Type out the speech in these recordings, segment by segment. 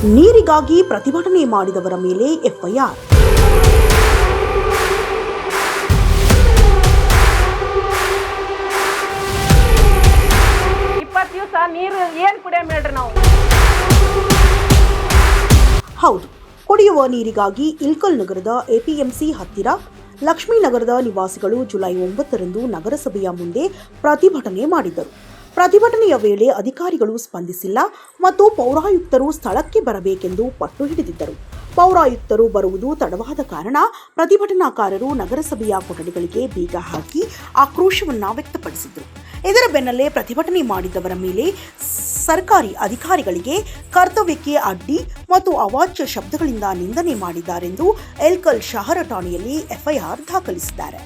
ನೀರಿಗಾಗಿ ಪ್ರತಿಭಟನೆ ಮಾಡಿದವರ ಮೇಲೆ ಎಫ್ಐಆರ್. ಹೌದು, ಕುಡಿಯುವ ನೀರಿಗಾಗಿ ಇಲ್ಕಲ್ ನಗರದ ಎಪಿಎಂಸಿ ಹತ್ತಿರ ಲಕ್ಷ್ಮೀನಗರದ ನಿವಾಸಿಗಳು ಜುಲೈ 9ರಂದು ನಗರಸಭೆಯ ಮುಂದೆ ಪ್ರತಿಭಟನೆ ಮಾಡಿದರು. ಪ್ರತಿಭಟನೆಯ ವೇಳೆ ಅಧಿಕಾರಿಗಳು ಸ್ಪಂದಿಸಿಲ್ಲ ಮತ್ತು ಪೌರಾಯುಕ್ತರು ಸ್ಥಳಕ್ಕೆ ಬರಬೇಕೆಂದು ಪಟ್ಟು ಹಿಡಿದಿದ್ದರು. ಪೌರಾಯುಕ್ತರು ಬರುವುದು ತಡವಾದ ಕಾರಣ ಪ್ರತಿಭಟನಾಕಾರರು ನಗರಸಭೆಯ ಕೊಠಡಿಗಳಿಗೆ ಬೀಗ ಹಾಕಿ ಆಕ್ರೋಶವನ್ನು ವ್ಯಕ್ತಪಡಿಸಿದರು. ಇದರ ಬೆನ್ನಲ್ಲೇ ಪ್ರತಿಭಟನೆ ಮಾಡಿದವರ ಮೇಲೆ ಸರ್ಕಾರಿ ಅಧಿಕಾರಿಗಳಿಗೆ ಕರ್ತವ್ಯಕ್ಕೆ ಅಡ್ಡಿ ಮತ್ತು ಅವಾಚ್ಯ ಶಬ್ದಗಳಿಂದ ನಿಂದನೆ ಮಾಡಿದ್ದಾರೆಂದು ಇಲ್ಕಲ್ ಶಹರ ಠಾಣೆಯಲ್ಲಿ ಎಫ್ಐಆರ್ ದಾಖಲಿಸಿದ್ದಾರೆ.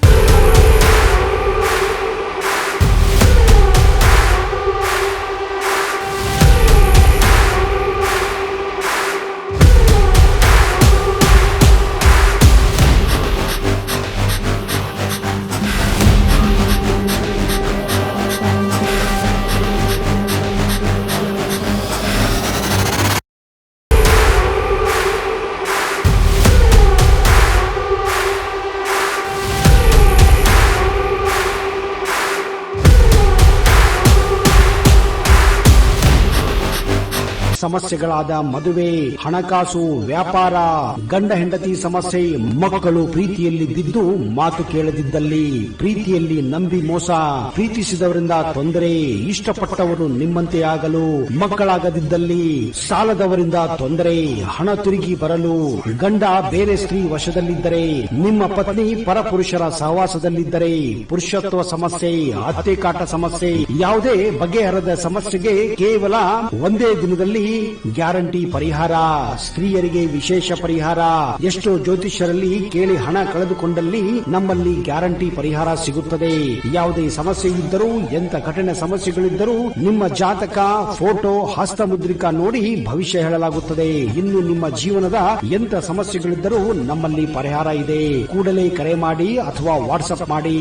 ಸಮಸ್ಯೆಗಳಾದ ಮದುವೆ, ಹಣಕಾಸು, ವ್ಯಾಪಾರ, ಗಂಡ ಹೆಂಡತಿ ಸಮಸ್ಯೆ, ಮಕ್ಕಳು ಪ್ರೀತಿಯಲ್ಲಿ ಬಿದ್ದು ಮಾತು ಕೇಳದಿದ್ದಲ್ಲಿ, ಪ್ರೀತಿಯಲ್ಲಿ ನಂಬಿ ಮೋಸ, ಪ್ರೀತಿಸಿದವರಿಂದ ತೊಂದರೆ, ಇಷ್ಟಪಟ್ಟವರು ನಿಮ್ಮಂತೆ ಆಗಲು ಮಕ್ಕಳಾಗದಿದ್ದಲ್ಲಿ, ಸಾಲದವರಿಂದ ತೊಂದರೆ, ಹಣ ತಿರುಗಿ ಬರಲು, ಗಂಡ ಬೇರೆ ಸ್ತ್ರೀ ವಶದಲ್ಲಿದ್ದರೆ, ನಿಮ್ಮ ಪತ್ನಿ ಪರಪುರುಷರ ಸಹವಾಸದಲ್ಲಿದ್ದರೆ, ಪುರುಷತ್ವ ಸಮಸ್ಯೆ, ಅತ್ತೆ ಕಾಟ ಸಮಸ್ಯೆ, ಯಾವುದೇ ಬಗೆಹರದ ಸಮಸ್ಯೆಗೆ ಕೇವಲ ಒಂದೇ ದಿನದಲ್ಲಿ ಗ್ಯಾರಂಟಿ ಪರಿಹಾರ. ಸ್ತ್ರೀಯರಿಗೆ ವಿಶೇಷ ಪರಿಹಾರ. ಎಷ್ಟೋ ಜ್ಯೋತಿಷ್ಯರಲ್ಲಿ ಕೇಳಿ ಹಣ ಕಳೆದುಕೊಂಡಲ್ಲಿ ನಮ್ಮಲ್ಲಿ ಗ್ಯಾರಂಟಿ ಪರಿಹಾರ ಸಿಗುತ್ತದೆ. ಯಾವುದೇ ಸಮಸ್ಯೆ ಇದ್ದರೂ, ಎಂತ ಕಠಿಣ ಸಮಸ್ಯೆಗಳಿದ್ದರೂ ನಿಮ್ಮ ಜಾತಕ, ಫೋಟೋ, ಹಸ್ತಮುದ್ರಿಕಾ ನೋಡಿ ಭವಿಷ್ಯ ಹೇಳಲಾಗುತ್ತದೆ. ಇನ್ನು ನಿಮ್ಮ ಜೀವನದ ಎಂತ ಸಮಸ್ಯೆಗಳಿದ್ದರೂ ನಮ್ಮಲ್ಲಿ ಪರಿಹಾರ ಇದೆ. ಕೂಡಲೇ ಕರೆ ಮಾಡಿ ಅಥವಾ ವಾಟ್ಸ್ಆಪ್ ಮಾಡಿ.